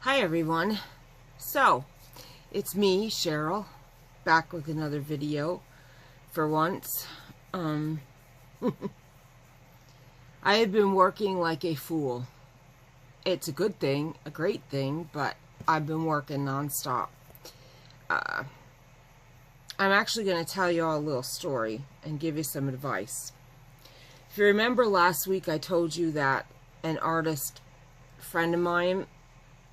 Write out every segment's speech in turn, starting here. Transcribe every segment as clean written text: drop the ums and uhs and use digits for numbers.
Hi everyone. So, it's me, Cheryl, back with another video for once. I have been working like a fool. It's a good thing, a great thing, but I've been working nonstop. I'm actually going to tell you all a little story and give you some advice. If you remember last week, I told you that an artist friend of mine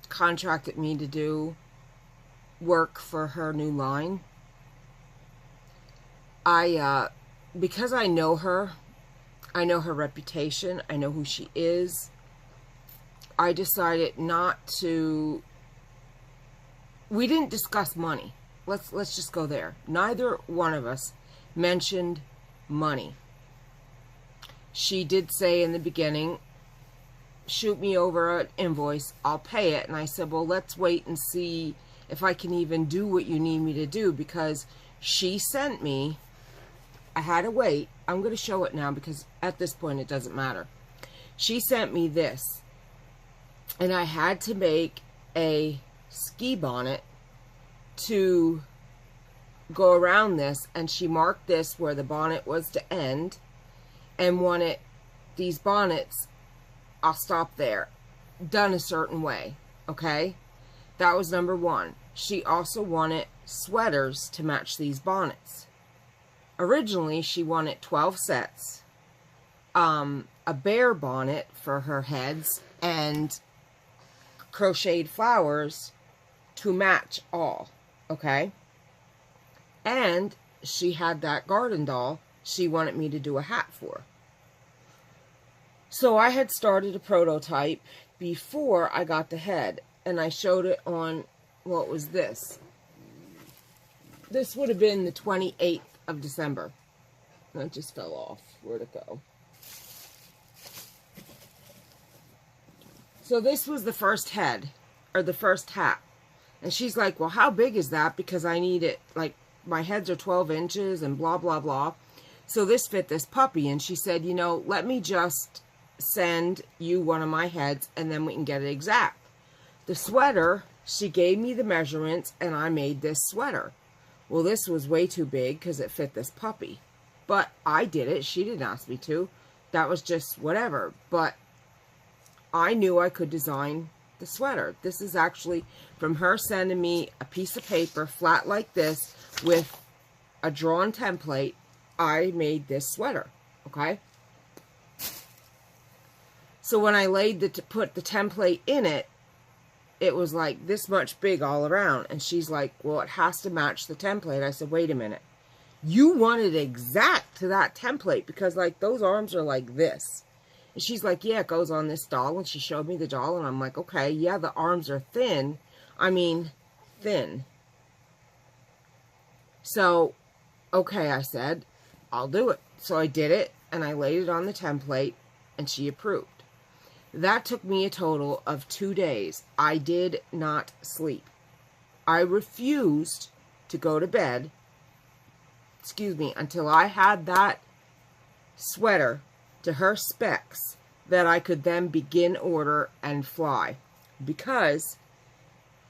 contracted me to do work for her new line. Because I know her reputation, I know who she is, I decided not to. We didn't discuss money. Let's just go there. Neither one of us mentioned money. She did say in the beginning, shoot me over an invoice, I'll pay it. And I said, well, let's wait and see if I can even do what you need me to do, because she sent me, I had to wait. I'm going to show it now because at this point it doesn't matter. She sent me this, and I had to make a ski bonnet to go around this, and she marked this where the bonnet was to end and wanted these bonnets, I'll stop there, done a certain way. Okay, that was number one. She also wanted sweaters to match these bonnets. Originally she wanted 12 sets, a bear bonnet for her heads, and crocheted flowers to match all. Okay, and she had that garden doll she wanted me to do a hat for. So I had started a prototype before I got the head, and I showed it on, what was this? This would have been the 28th of December. That just fell off. Where'd it go? So this was the first head, or the first hat. And she's like, well, how big is that? Because I need it, like, my heads are 12 inches and blah, blah, blah. So this fit this puppy. And she said, you know, let me just send you one of my heads and then we can get it exact. The sweater, she gave me the measurements and I made this sweater. Well, this was way too big because it fit this puppy. But I did it. She didn't ask me to. That was just whatever. But I knew I could design the sweater. This is actually from her sending me a piece of paper flat like this with a drawn template. I made this sweater. Okay. So when I put the template in it, it was like this much big all around. And she's like, well, it has to match the template. I said, wait a minute. You want it exact to that template because, like, those arms are like this. And she's like, yeah, it goes on this doll. And she showed me the doll. And I'm like, okay, yeah, the arms are thin. I mean, thin. So, okay, I said, I'll do it. So I did it. And I laid it on the template. And she approved. That took me a total of 2 days. I did not sleep. I refused to go to bed, until I had that sweater to her specs that I could then begin order and fly. Because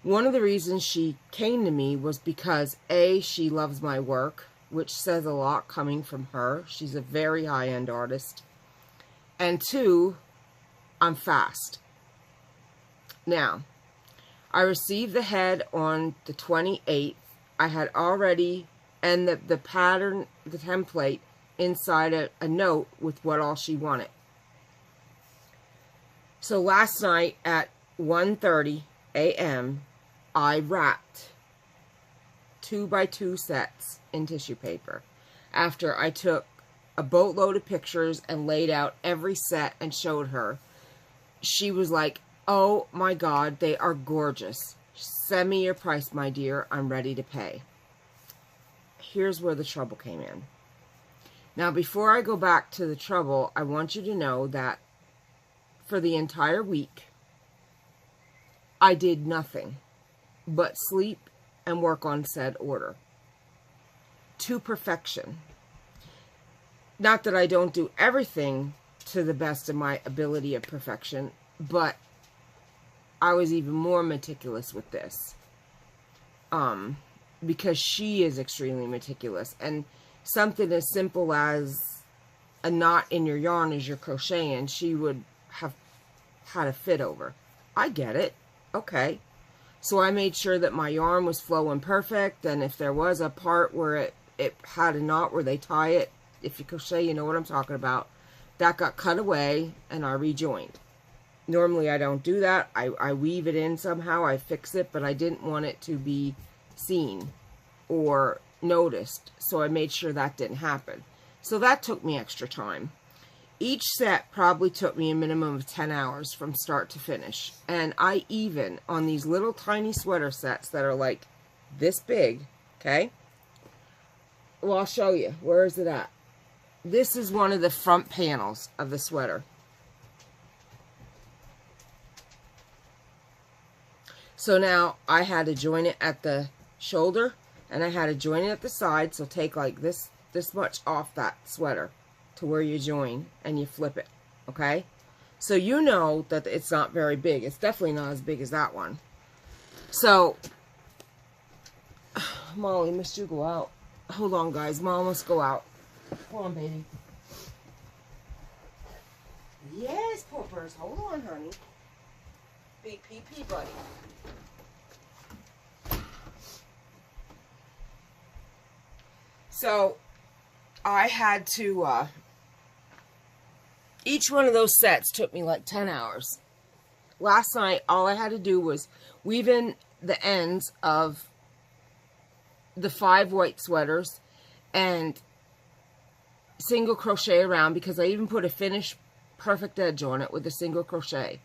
one of the reasons she came to me was because A, she loves my work, which says a lot coming from her. She's a very high-end artist. And two, I'm fast. Now, I received the head on the 28th. I had already, and the pattern, the template, inside a note with what all she wanted. So last night at 1:30 a.m., I wrapped 2x2 sets in tissue paper. After I took a boatload of pictures and laid out every set and showed her, she was like, oh my God, they are gorgeous. Send me your price, my dear. I'm ready to pay. Here's where the trouble came in. Now, before I go back to the trouble, I want you to know that for the entire week, I did nothing but sleep and work on said order to perfection. Not that I don't do everything to the best of my ability of perfection, but I was even more meticulous with this. Because she is extremely meticulous. And something as simple as a knot in your yarn as you're crocheting, she would have had a fit over. I get it. Okay. So I made sure that my yarn was flowing perfect, and if there was a part where it had a knot where they tie it, if you crochet, you know what I'm talking about, that got cut away and I rejoined. Normally I don't do that. I weave it in somehow, I fix it, but I didn't want it to be seen or noticed, so I made sure that didn't happen. So that took me extra time. Each set probably took me a minimum of 10 hours from start to finish. And I even, on these little tiny sweater sets that are like this big, okay? Well, I'll show you. Where is it at? This is one of the front panels of the sweater. So now I had to join it at the shoulder, and I had to join it at the side. So take like this much off that sweater to where you join, and you flip it, okay? So you know that it's not very big. It's definitely not as big as that one. So, Molly, must you go out? Hold on, guys. Mom must go out. Hold on, baby. Yes, poopers. Hold on, honey. Big pee-pee, buddy. So, I had to, each one of those sets took me like 10 hours. Last night, all I had to do was weave in the ends of the 5 white sweaters and single crochet around, because I even put a finished perfect edge on it with a single crochet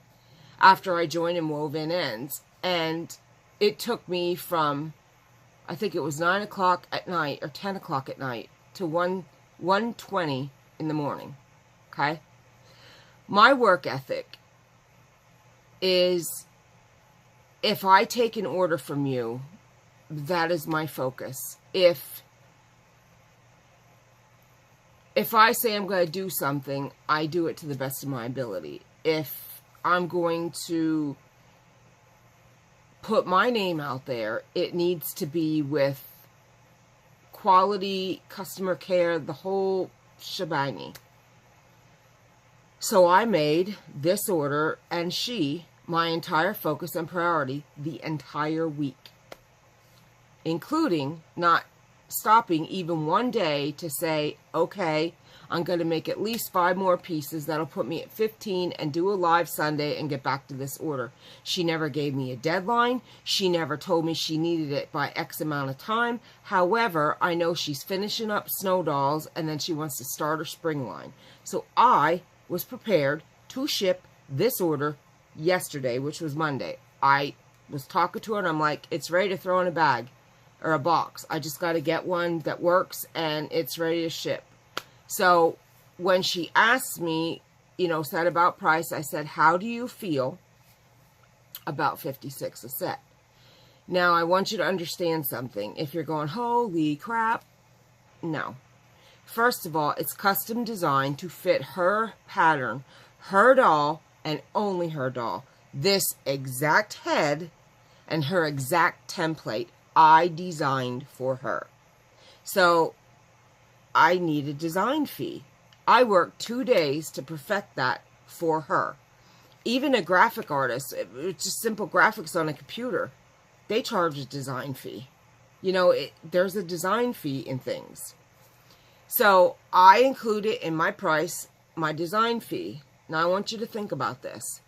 after I joined and wove in ends. And it took me from, I think it was 9 o'clock at night or 10 o'clock at night to 1:20 in the morning. Okay? My work ethic is, if I take an order from you, that is my focus. If I say I'm going to do something, I do it to the best of my ability. If I'm going to put my name out there, it needs to be with quality, customer care, the whole shebang. So I made this order and my entire focus and priority the entire week, including not stopping even one day to say, okay, I'm going to make at least 5 more pieces. That'll put me at 15 and do a live Sunday and get back to this order. She never gave me a deadline. She never told me she needed it by X amount of time. However, I know she's finishing up Snow Dolls and then she wants to start her spring line. So I was prepared to ship this order yesterday, which was Monday. I was talking to her and I'm like, it's ready to throw in a bag or a box. I just got to get one that works and it's ready to ship. So when she asked me, said about price, I said, how do you feel about $56 a set? Now, I want you to understand something. If you're going, holy crap, no. First of all, it's custom designed to fit her pattern, her doll, and only her doll. This exact head and her exact template I designed for her. So I need a design fee. I worked 2 days to perfect that for her. Even a graphic artist, it's just simple graphics on a computer, they charge a design fee. There's a design fee in things. So I included in my price my design fee. Now I want you to think about this.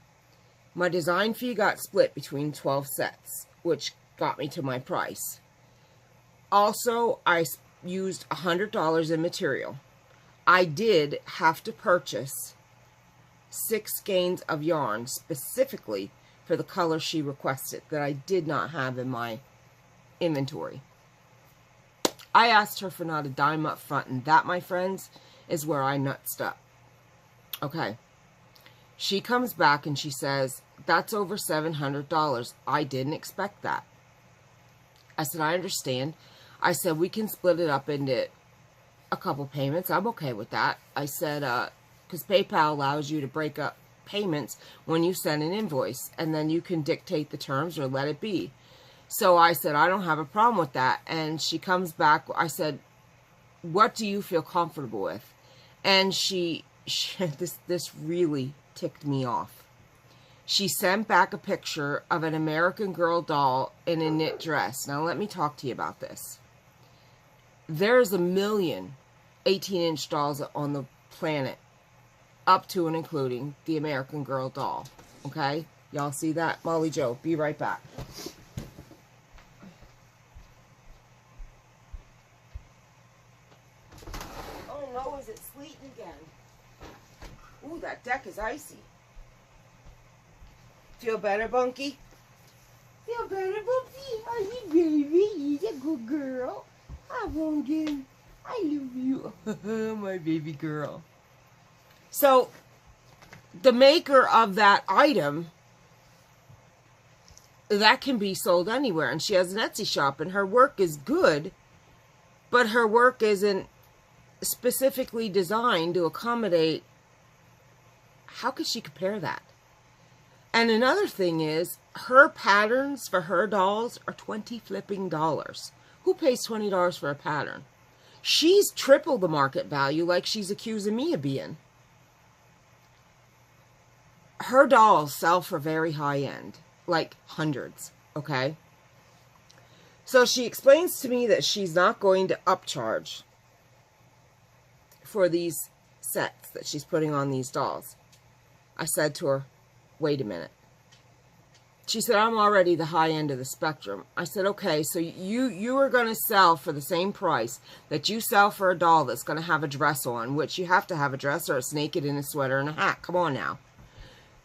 My design fee got split between 12 sets, which got me to my price. Also, I used $100 in material. I did have to purchase 6 skeins of yarn specifically for the color she requested that I did not have in my inventory. I asked her for not a dime up front, and that, my friends, is where I nutsed up. Okay. She comes back and she says, that's over $700. I didn't expect that. I said, I understand. I said, we can split it up into a couple payments. I'm okay with that. I said, because PayPal allows you to break up payments when you send an invoice, and then you can dictate the terms or let it be. So I said, I don't have a problem with that. And she comes back. I said, what do you feel comfortable with? And this really ticked me off. She sent back a picture of an American Girl doll in a knit dress. Now let me talk to you about this. There's a million 18-inch dolls on the planet, up to and including the American Girl doll. Okay? Y'all see that? Molly Jo, be right back. Oh no, is it sleeting again? Ooh, that deck is icy. Feel better, Bunky? Feel better, Bunky? Are you baby? He's a good girl. I won't get. I love you. My baby girl. So, the maker of that item, that can be sold anywhere. And she has an Etsy shop, and her work is good, but her work isn't specifically designed to accommodate. How could she compare that? And another thing is, her patterns for her dolls are $20 flipping. Who pays $20 for a pattern? She's triple the market value, like she's accusing me of being. Her dolls sell for very high end, like hundreds, okay? So she explains to me that she's not going to upcharge for these sets that she's putting on these dolls. I said to her, wait a minute. She said, I'm already the high end of the spectrum. I said, okay, so you are going to sell for the same price that you sell for a doll that's going to have a dress on, which you have to have a dress or it's naked in a sweater and a hat. Come on now.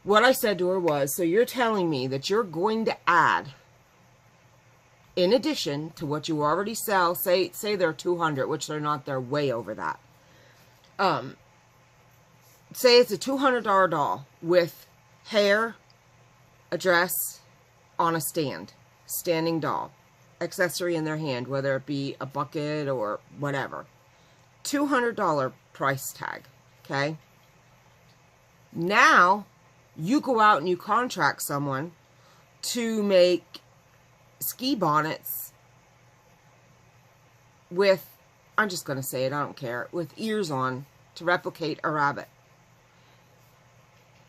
What I said to her was, so you're telling me that you're going to add, in addition to what you already sell, say they're $200, which they're not, they're way over that. Say it's a $200 doll with hair, a dress on a stand, standing doll, accessory in their hand, whether it be a bucket or whatever. $200 price tag, okay? Now, you go out and you contract someone to make ski bonnets with, I'm just going to say it, I don't care, with ears on to replicate a rabbit.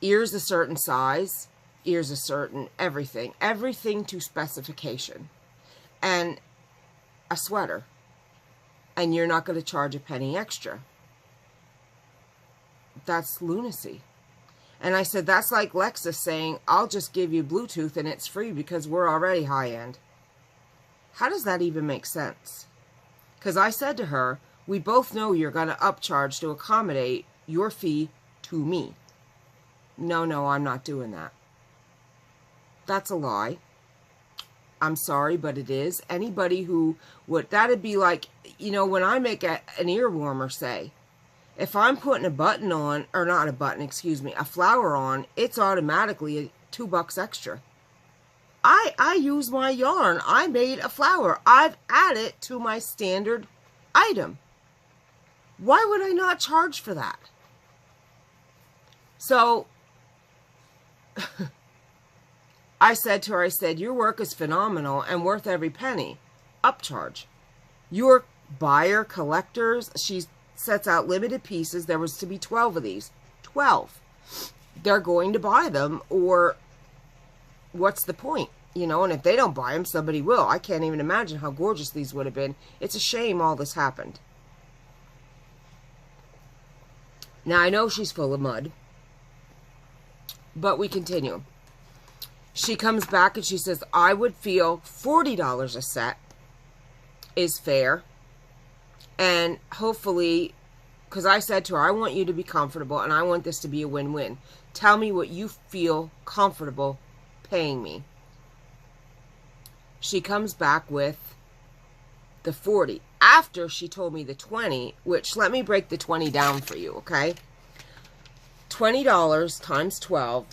Ears a certain size, ears a certain everything to specification, and a sweater, and you're not going to charge a penny extra. That's lunacy. And I said, that's like Lexus saying, I'll just give you Bluetooth and it's free because we're already high end. How does that even make sense? Because I said to her, we both know you're going to upcharge to accommodate your fee to me. No, I'm not doing that. That's a lie. I'm sorry, but it is. Anybody who would, that'd be like, you know, when I make an ear warmer, say, if I'm putting a button on, or not a button, excuse me, a flower on, it's automatically $2 extra. I use my yarn. I made a flower. I've added it to my standard item. Why would I not charge for that? So, I said to her, I said, your work is phenomenal and worth every penny. Upcharge. Your buyer, collectors, she sets out limited pieces. There was to be 12 of these. 12. They're going to buy them, or what's the point? You know, and if they don't buy them, somebody will. I can't even imagine how gorgeous these would have been. It's a shame all this happened. Now, I know she's full of mud, but we continue. She comes back and she says, I would feel $40 a set is fair. And hopefully, because I said to her, I want you to be comfortable and I want this to be a win-win. Tell me what you feel comfortable paying me. She comes back with the 40. After she told me the 20, which let me break the 20 down for you, okay? $20 times 12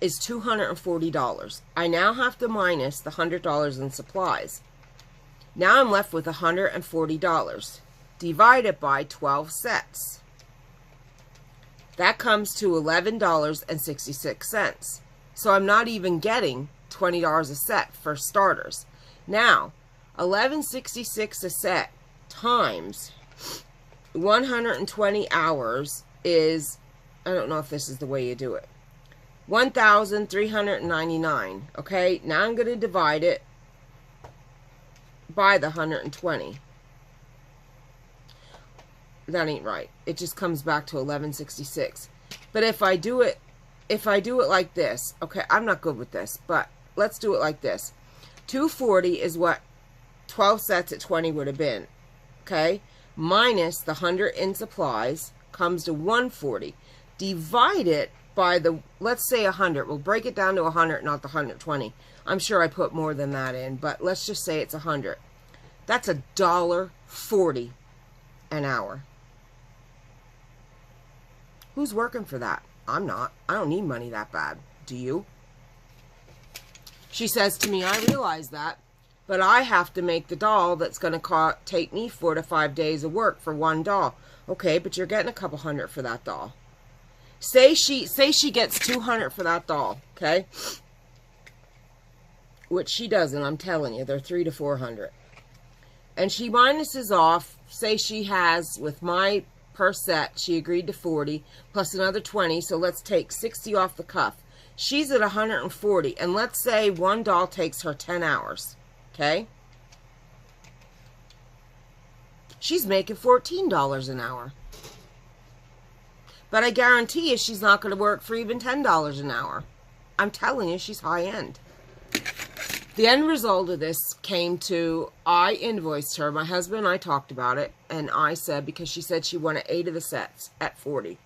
is $240. I now have to minus the $100 in supplies. Now I'm left with $140. Divided by 12 sets. That comes to $11.66. So I'm not even getting $20 a set for starters. Now, $11.66 a set times 120 hours is, I don't know if this is the way you do it, 1,399. Okay, now I'm going to divide it by the 120. That ain't right. It just comes back to 11.66. But if I do it like this, okay, I'm not good with this, but let's do it like this. 240 is what 12 sets at 20 would have been, okay? Minus the 100 in supplies comes to 140. Divide it by the, let's say 100. We'll break it down to 100, not the 120. I'm sure I put more than that in, but let's just say it's 100. That's $1.40 an hour. Who's working for that? I'm not. I don't need money that bad. Do you? She says to me, I realize that, but I have to make the doll that's going to take me 4 to 5 days of work for one doll. Okay, but you're getting a couple hundred for that doll. Say she gets 200 for that doll, okay? Which she doesn't, I'm telling you. They're 300 to 400. And she minuses off, say she has, with my per set, she agreed to 40, plus another 20, so let's take 60 off the cuff. She's at 140, and let's say one doll takes her 10 hours, okay? She's making $14 an hour. But I guarantee you she's not going to work for even $10 an hour. I'm telling you, she's high-end. The end result of this came to, I invoiced her. My husband and I talked about it, and I said, because she said she wanted 8 of the sets at 40.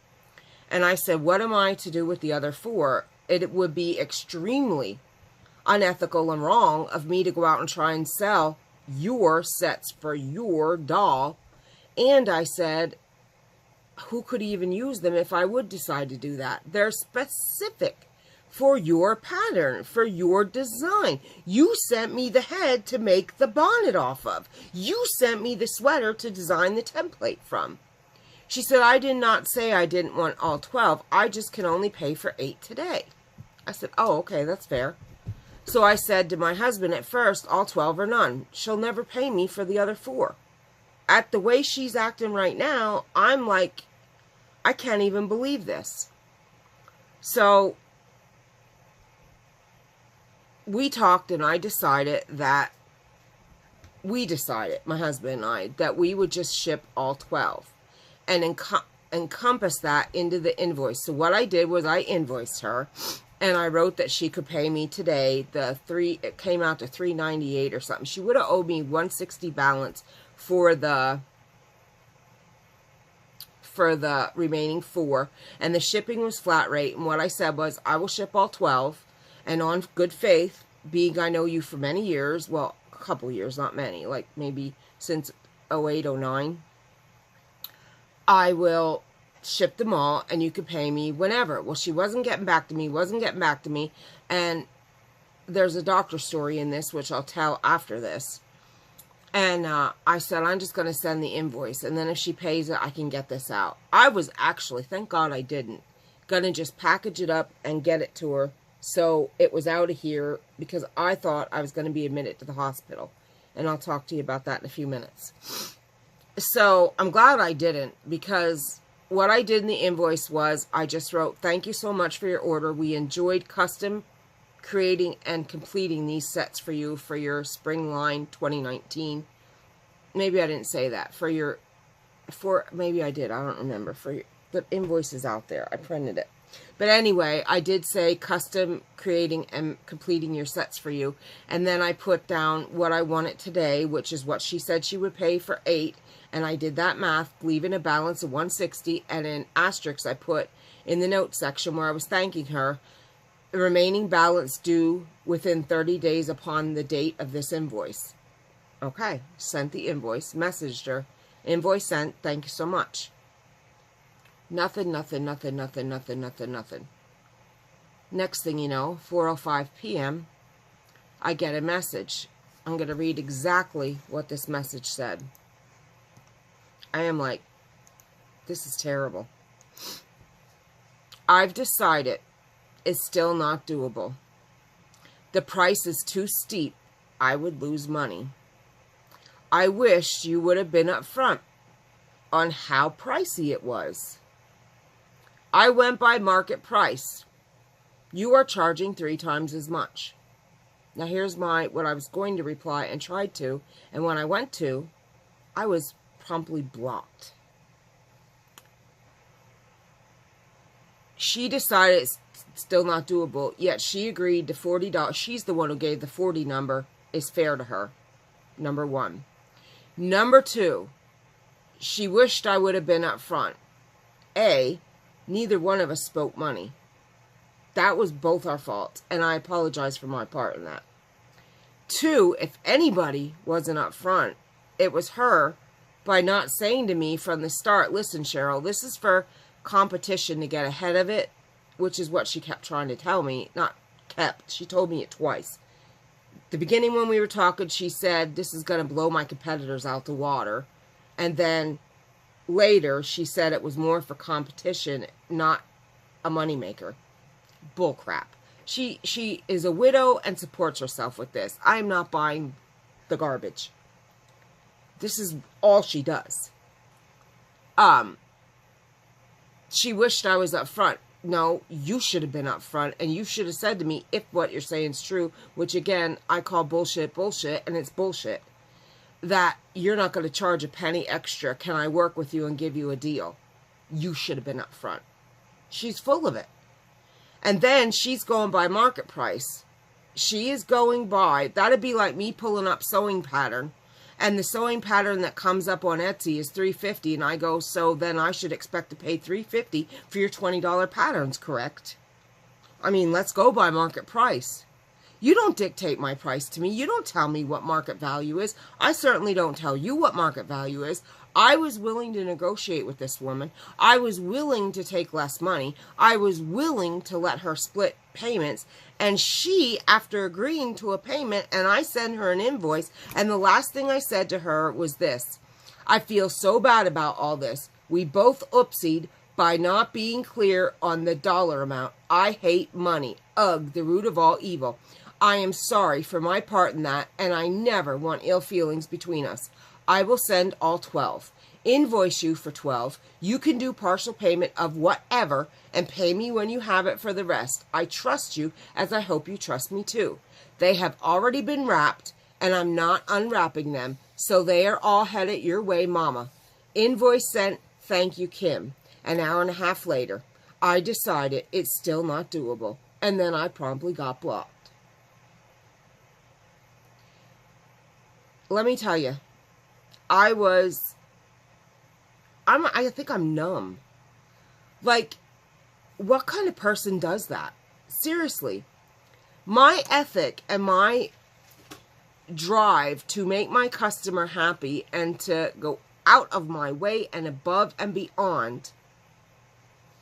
And I said, what am I to do with the other 4? It would be extremely unethical and wrong of me to go out and try and sell your sets for your doll. And I said, who could even use them if I would decide to do that? They're specific for your pattern, for your design. You sent me the head to make the bonnet off of. You sent me the sweater to design the template from. She said, I did not say I didn't want all 12. I just can only pay for 8 today. I said, oh, okay, that's fair. So I said to my husband at first, all 12 or none. She'll never pay me for the other 4. At the way she's acting right now, I'm like, I can't even believe this. So we talked, and I decided that, my husband and I, that we would just ship all 12 and encompass that into the invoice. So what I did was I invoiced her, and I wrote that she could pay me today it came out to $398 or something. She would have owed me $160 balance for the remaining 4, and the shipping was flat rate. And what I said was, I will ship all 12, and on good faith, being I know you for many years, well, a couple years, not many, like maybe since 08, 09, I will ship them all, and you could pay me whenever. Well, she wasn't getting back to me, and there's a doctor story in this, which I'll tell after this. And I said, I'm just going to send the invoice, and then if she pays it, I can get this out. I was actually, thank God I didn't, going to just package it up and get it to her so it was out of here, because I thought I was going to be admitted to the hospital. And I'll talk to you about that in a few minutes. So I'm glad I didn't, because what I did in the invoice was I just wrote, thank you so much for your order. We enjoyed custom creating and completing these sets for you for your spring line 2019. Maybe I didn't say that. Maybe I did. I don't remember. The invoice is out there. I printed it. But anyway, I did say custom creating and completing your sets for you. And then I put down what I wanted today, which is what she said she would pay for 8. And I did that math, leaving a balance of $160. And in asterisks, I put in the notes section where I was thanking her, the remaining balance due within 30 days upon the date of this invoice. Okay, sent the invoice, messaged her. Invoice sent, thank you so much. Nothing. Next thing you know, 4:05 p.m., I get a message. I'm going to read exactly what this message said. I am like, this is terrible. I've decided it's still not doable. The price is too steep. I would lose money. I wish you would have been upfront on how pricey it was. I went by market price. You are charging 3 times as much. Now here's what I was going to reply and tried to, and when I went to, I was promptly blocked. She decided it's still not doable, yet she agreed to $40. She's the one who gave the 40 number. Is fair to her. Number 1. Number 2, she wished I would have been up front. A, neither one of us spoke money. That was both our faults, and I apologize for my part in that. 2, if anybody wasn't up front, it was her by not saying to me from the start, listen, Cheryl, this is for competition to get ahead of it, which is what she kept trying to tell me. Not kept, she told me it twice. The beginning when we were talking, she said, this is going to blow my competitors out the water. And then later, she said it was more for competition, not a moneymaker. Bullcrap. She is a widow and supports herself with this. I'm not buying the garbage. This is all she does. She wished I was up front. No, you should have been up front, and you should have said to me, if what you're saying is true, which again, I call bullshit, and it's bullshit, that you're not going to charge a penny extra. Can I work with you and give you a deal? You should have been up front. She's full of it. And then she's going by market price. She is going by, that'd be like me pulling up sewing pattern, and the sewing pattern that comes up on Etsy is $3.50, and I go, so then I should expect to pay $3.50 for your $20 patterns, correct? I mean, let's go by market price. You don't dictate my price to me. You don't tell me what market value is. I certainly don't tell you what market value is. I was willing to negotiate with this woman. I was willing to take less money. I was willing to let her split payments. And she, after agreeing to a payment, and I sent her an invoice, and the last thing I said to her was this: I feel so bad about all this. We both oopsied by not being clear on the dollar amount. I hate money. Ugh, the root of all evil. I am sorry for my part in that, and I never want ill feelings between us. I will send all 12. Invoice you for 12. You can do partial payment of whatever and pay me when you have it for the rest. I trust you, as I hope you trust me too. They have already been wrapped, and I'm not unwrapping them, so they are all headed your way, Mama. Invoice sent. Thank you, Kim. An hour and a half later, I decided it's still not doable, and then I promptly got blocked. Let me tell you, I think I'm numb. Like, what kind of person does that? Seriously. My ethic and my drive to make my customer happy and to go out of my way and above and beyond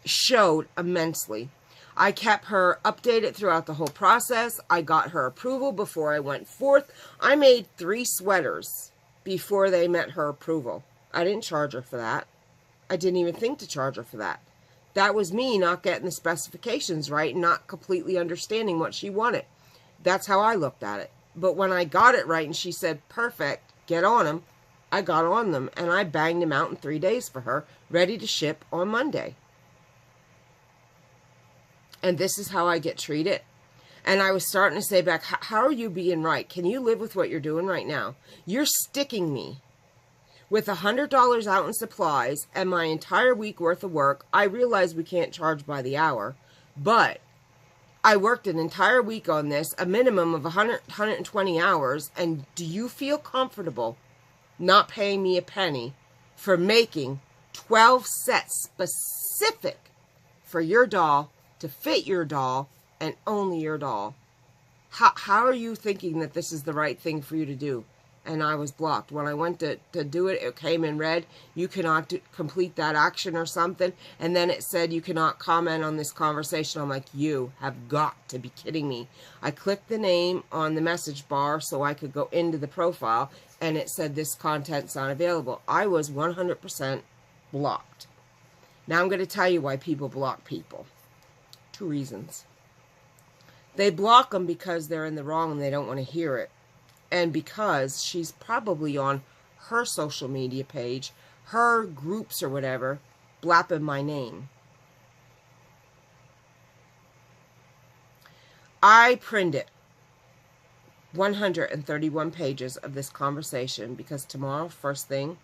showed immensely. I kept her updated throughout the whole process. I got her approval before I went forth. I made 3 sweaters before they met her approval. I didn't charge her for that. I didn't even think to charge her for that. That was me not getting the specifications right and not completely understanding what she wanted. That's how I looked at it. But when I got it right and she said, perfect, get on them, I got on them and I banged them out in 3 days for her, ready to ship on Monday. And this is how I get treated. And I was starting to say back, how are you being right? Can you live with what you're doing right now? You're sticking me with $100 out in supplies and my entire week worth of work. I realize we can't charge by the hour, but I worked an entire week on this, a minimum of 120 hours. And do you feel comfortable not paying me a penny for making 12 sets specific for your doll, to fit your doll, and only your doll? How are you thinking that this is the right thing for you to do? And I was blocked. When I went to do it, it came in red. You cannot complete that action or something. And then it said you cannot comment on this conversation. I'm like, you have got to be kidding me. I clicked the name on the message bar so I could go into the profile, and it said this content's not available. I was 100% blocked. Now I'm going to tell you why people block people. 2 reasons. They block them because they're in the wrong and they don't want to hear it. And because she's probably on her social media page, her groups or whatever, blapping my name. I printed 131 pages of this conversation because tomorrow, first thing,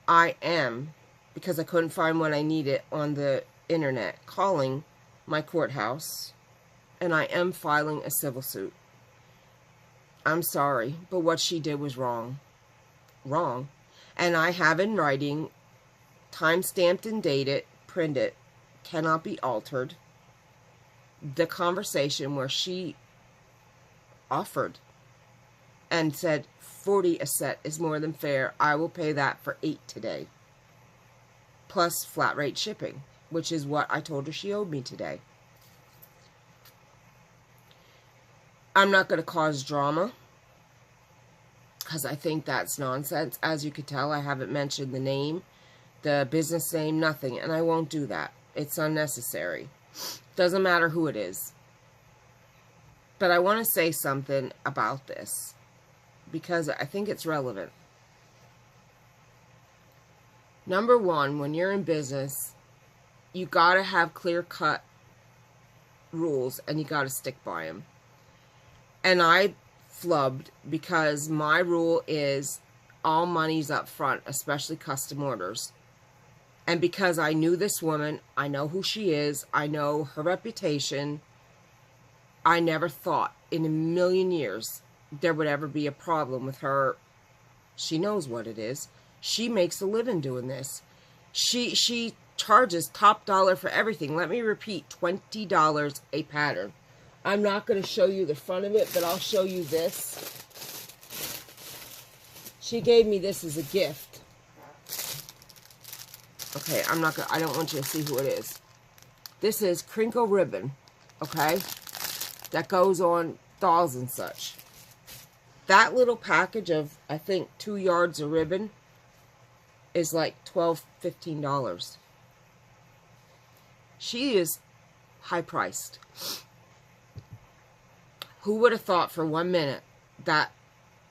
I am, because I couldn't find what I needed on the internet, calling my courthouse, and I am filing a civil suit. I'm sorry, but what she did was wrong. Wrong. And I have in writing, time-stamped and dated, printed, cannot be altered, the conversation where she offered and said, 40 a set is more than fair. I will pay that for 8 today. Plus flat rate shipping, which is what I told her she owed me today. I'm not going to cause drama, because I think that's nonsense. As you could tell, I haven't mentioned the name, the business name, nothing, and I won't do that. It's unnecessary. Doesn't matter who it is. But I want to say something about this, because I think it's relevant. Number one, when you're in business, you got to have clear-cut rules, and you got to stick by them. And I flubbed because my rule is all money's up front, especially custom orders. And because I knew this woman, I know who she is, I know her reputation, I never thought in a million years there would ever be a problem with her. She knows what it is. She makes a living doing this. She charges top dollar for everything. Let me repeat, $20 a pattern. I'm not going to show you the front of it, but I'll show you this. She gave me this as a gift. Okay, I don't want you to see who it is. This is crinkle ribbon, okay? That goes on dolls and such. That little package of, I think, 2 yards of ribbon is like $12, $15. She is high-priced. Who would have thought for 1 minute that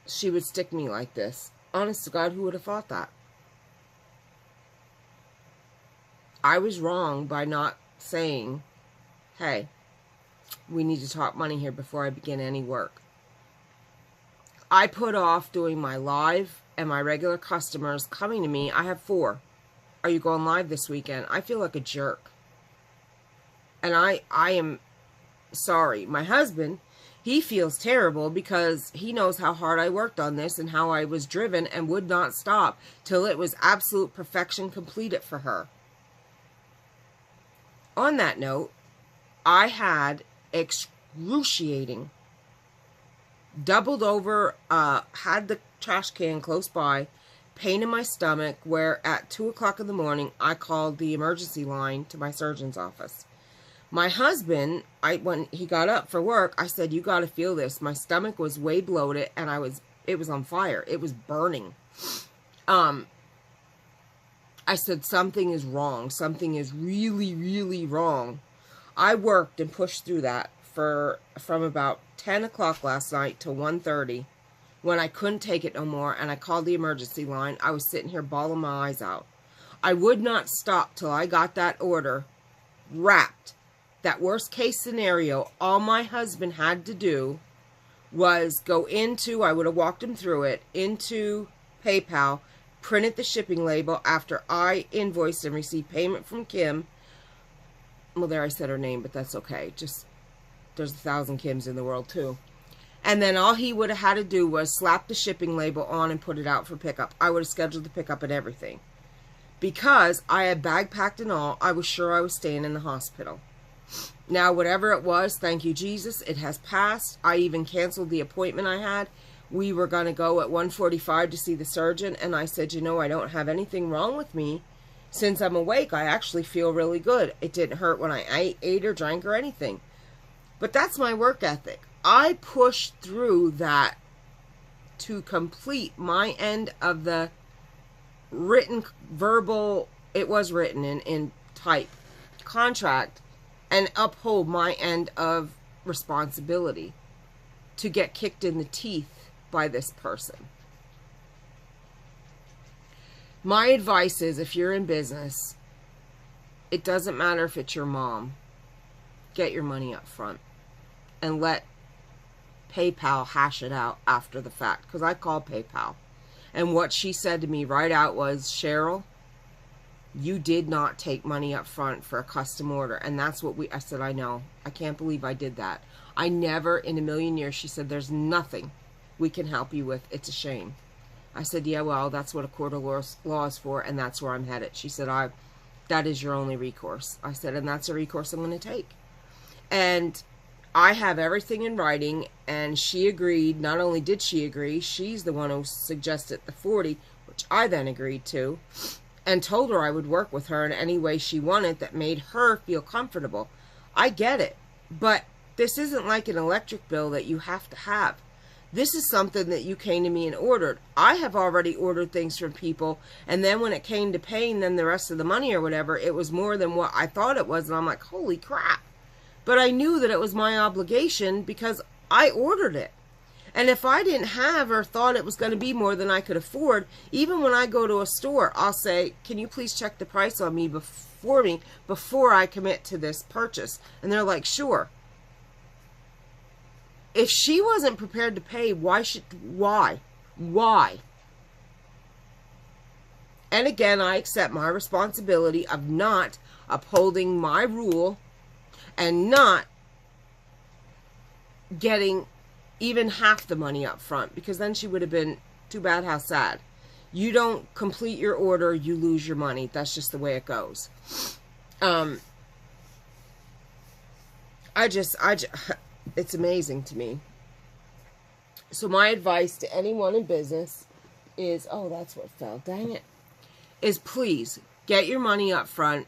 she would stick me like this? Honest to God, who would have thought that? I was wrong by not saying, hey, we need to talk money here before I begin any work. I put off doing my live and my regular customers coming to me. I have 4. Are you going live this weekend? I feel like a jerk. And I am sorry. My husband, he feels terrible because he knows how hard I worked on this and how I was driven and would not stop till it was absolute perfection completed for her. On that note, I had excruciating, doubled over, had the trash can close by, pain in my stomach, where at 2 o'clock in the morning, I called the emergency line to my surgeon's office. My husband, when he got up for work, I said, you got to feel this. My stomach was way bloated, and it was on fire. It was burning. I said, something is wrong. Something is really, really wrong. I worked and pushed through that from about 10 o'clock last night till 1:30 when I couldn't take it no more, and I called the emergency line. I was sitting here bawling my eyes out. I would not stop till I got that order wrapped. That worst case scenario, all my husband had to do was go into, I would have walked him through it, into PayPal, printed the shipping label after I invoiced and received payment from Kim. Well, there I said her name, but that's okay. Just, there's 1,000 Kims in the world too. And then all he would have had to do was slap the shipping label on and put it out for pickup. I would have scheduled the pickup and everything. Because I had bag packed and all, I was sure I was staying in the hospital. Now, whatever it was, thank you, Jesus, it has passed. I even canceled the appointment I had. We were going to go at 1:45 to see the surgeon, and I said, you know, I don't have anything wrong with me. Since I'm awake, I actually feel really good. It didn't hurt when I ate or drank or anything. But that's my work ethic. I pushed through that to complete my end of the written, verbal, it was written in type, contract and uphold my end of responsibility to get kicked in the teeth by this person. My advice is, if you're in business, it doesn't matter if it's your mom, get your money up front and let PayPal hash it out after the fact. Because I called PayPal, and what she said to me right out was, Cheryl, you did not take money up front for a custom order. And that's what I said, I know. I can't believe I did that. I never in a million years. She said, there's nothing we can help you with. It's a shame. I said, yeah, well, that's what a court of law is for, and that's where I'm headed. She said, that is your only recourse. I said, and that's a recourse I'm going to take. And I have everything in writing, and she agreed. Not only did she agree, she's the one who suggested the 40, which I then agreed to, and told her I would work with her in any way she wanted that made her feel comfortable. I get it, but this isn't like an electric bill that you have to have. This is something that you came to me and ordered. I have already ordered things from people, and then when it came to paying them the rest of the money or whatever, it was more than what I thought it was, and I'm like, holy crap. But I knew that it was my obligation because I ordered it. And if I didn't have or thought it was going to be more than I could afford, even when I go to a store, I'll say, can you please check the price on me before I commit to this purchase? And they're like, sure. If she wasn't prepared to pay, why? And again, I accept my responsibility of not upholding my rule and not getting even half the money up front, because then she would have been, too bad, how sad. You don't complete your order, you lose your money. That's just the way it goes. It's amazing to me. So my advice to anyone in business is, oh, that's what fell, dang it, is please get your money up front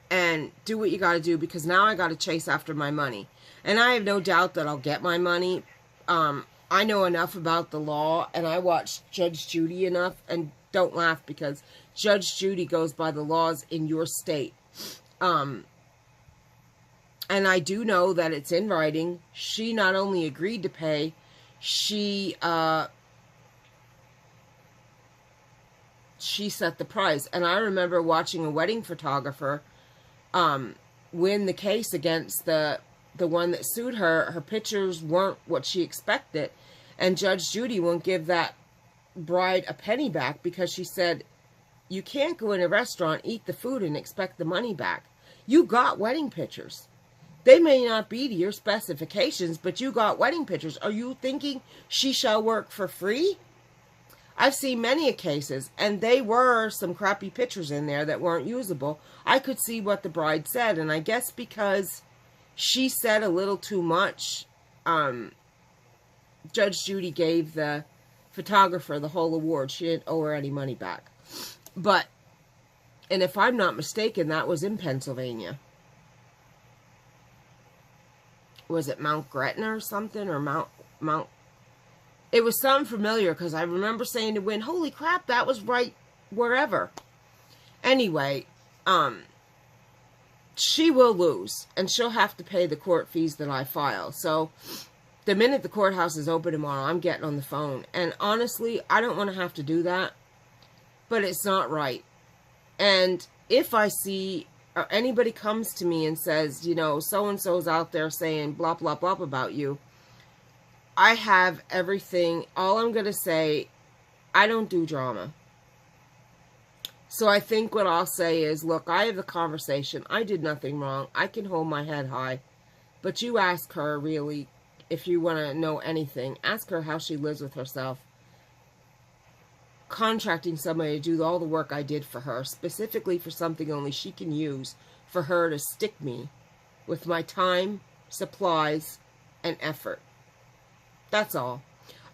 and do what you got to do, because now I got to chase after my money. And I have no doubt that I'll get my money. I know enough about the law, and I watched Judge Judy enough, and don't laugh because Judge Judy goes by the laws in your state. And I do know that it's in writing. She not only agreed to pay, she set the price. And I remember watching a wedding photographer win the case against the one that sued her. Her pictures weren't what she expected, and Judge Judy won't give that bride a penny back because she said, you can't go in a restaurant, eat the food, and expect the money back. You got wedding pictures. They may not be to your specifications, but you got wedding pictures. Are you thinking she shall work for free? I've seen many cases, and they were some crappy pictures in there that weren't usable. I could see what the bride said, and I guess because she said a little too much, Judge Judy gave the photographer the whole award. She didn't owe her any money back. But, and if I'm not mistaken, that was in Pennsylvania. Was it Mount Gretna or something? Or Mount... It was something familiar, because I remember saying to Wynn, holy crap, that was right wherever. Anyway, she will lose, and she'll have to pay the court fees that I file. So, the minute the courthouse is open tomorrow, I'm getting on the phone. And honestly, I don't want to have to do that, but it's not right. And if I see, or anybody comes to me and says, you know, so-and-so's out there saying blah, blah, blah about you, I have everything. All I'm going to say, I don't do drama. So I think what I'll say is, look, I have the conversation. I did nothing wrong. I can hold my head high. But you ask her, really, if you want to know anything, ask her how she lives with herself. Contracting somebody to do all the work I did for her, specifically for something only she can use, for her to stick me with my time, supplies, and effort. That's all.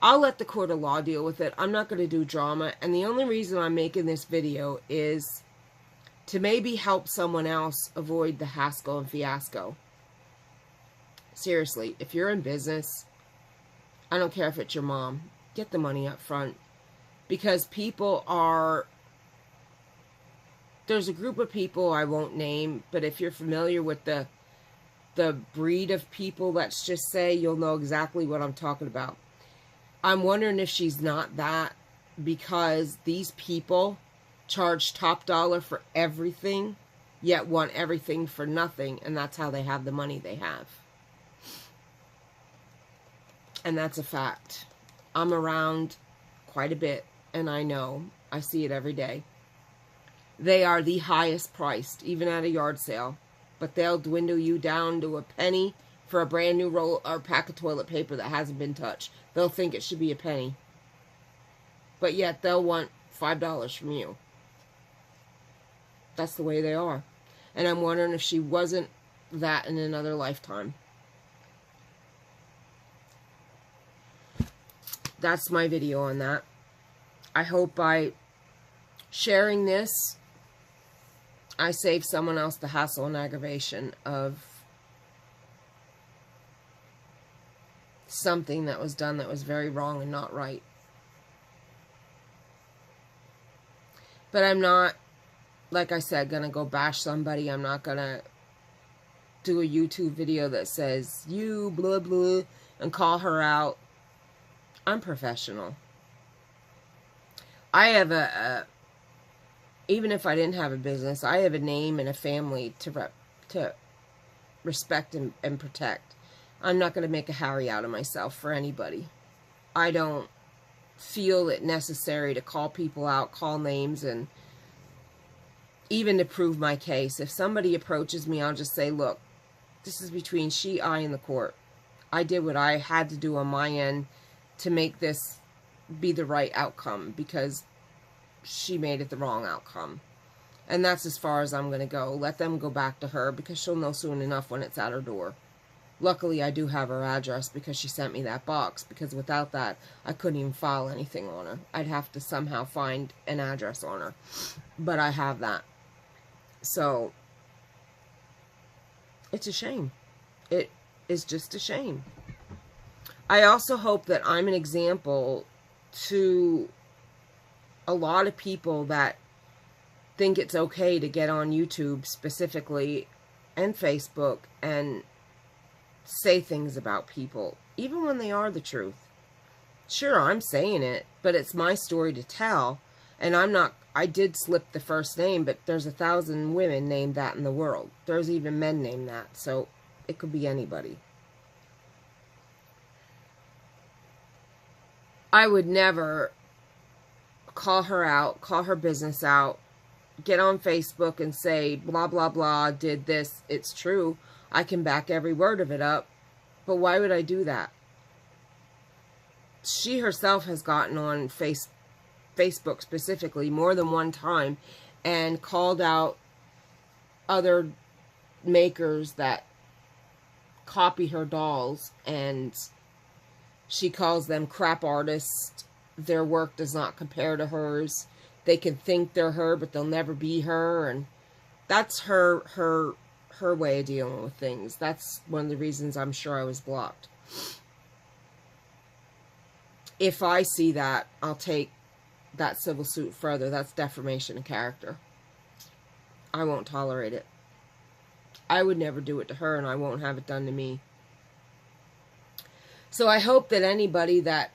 I'll let the court of law deal with it. I'm not going to do drama. And the only reason I'm making this video is to maybe help someone else avoid the hassle and fiasco. Seriously, if you're in business, I don't care if it's your mom, get the money up front. Because people are... There's a group of people I won't name, but if you're familiar with the the breed of people, let's just say, you'll know exactly what I'm talking about. I'm wondering if she's not that, because these people charge top dollar for everything, yet want everything for nothing, and that's how they have the money they have. And that's a fact. I'm around quite a bit, and I know. I see it every day. They are the highest priced, even at a yard sale. But they'll dwindle you down to a penny for a brand new roll or pack of toilet paper that hasn't been touched. They'll think it should be a penny. But yet they'll want $5 from you. That's the way they are. And I'm wondering if she wasn't that in another lifetime. That's my video on that. I hope by sharing this, I save someone else the hassle and aggravation of something that was done that was very wrong and not right. But I'm not, like I said, going to go bash somebody. I'm not going to do a YouTube video that says, you blah blah, and call her out. I'm professional. I have even if I didn't have a business, I have a name and a family to respect and protect. I'm not going to make a Harry out of myself for anybody. I don't feel it necessary to call people out, call names, and even to prove my case. If somebody approaches me, I'll just say, look, this is between she, I, and the court. I did what I had to do on my end to make this be the right outcome, because she made it the wrong outcome. And that's as far as I'm going to go. Let them go back to her, because she'll know soon enough when it's at her door. Luckily, I do have her address, because she sent me that box, because without that, I couldn't even file anything on her. I'd have to somehow find an address on her. But I have that. So, it's a shame. It is just a shame. I also hope that I'm an example to a lot of people that think it's okay to get on YouTube specifically and Facebook and say things about people, even when they are the truth. Sure, I'm saying it, but it's my story to tell, and I did slip the first name, but there's 1,000 women named that in the world. There's even men named that, so it could be anybody. I would never call her out, call her business out, get on Facebook and say, blah, blah, blah, did this. It's true. I can back every word of it up. But why would I do that? She herself has gotten on Facebook specifically more than one time and called out other makers that copy her dolls, and she calls them crap artists. Their work does not compare to hers. They can think they're her, but they'll never be her. And that's her way of dealing with things. That's one of the reasons I'm sure I was blocked. If I see that, I'll take that civil suit further. That's defamation of character. I won't tolerate it. I would never do it to her, and I won't have it done to me. So I hope that anybody that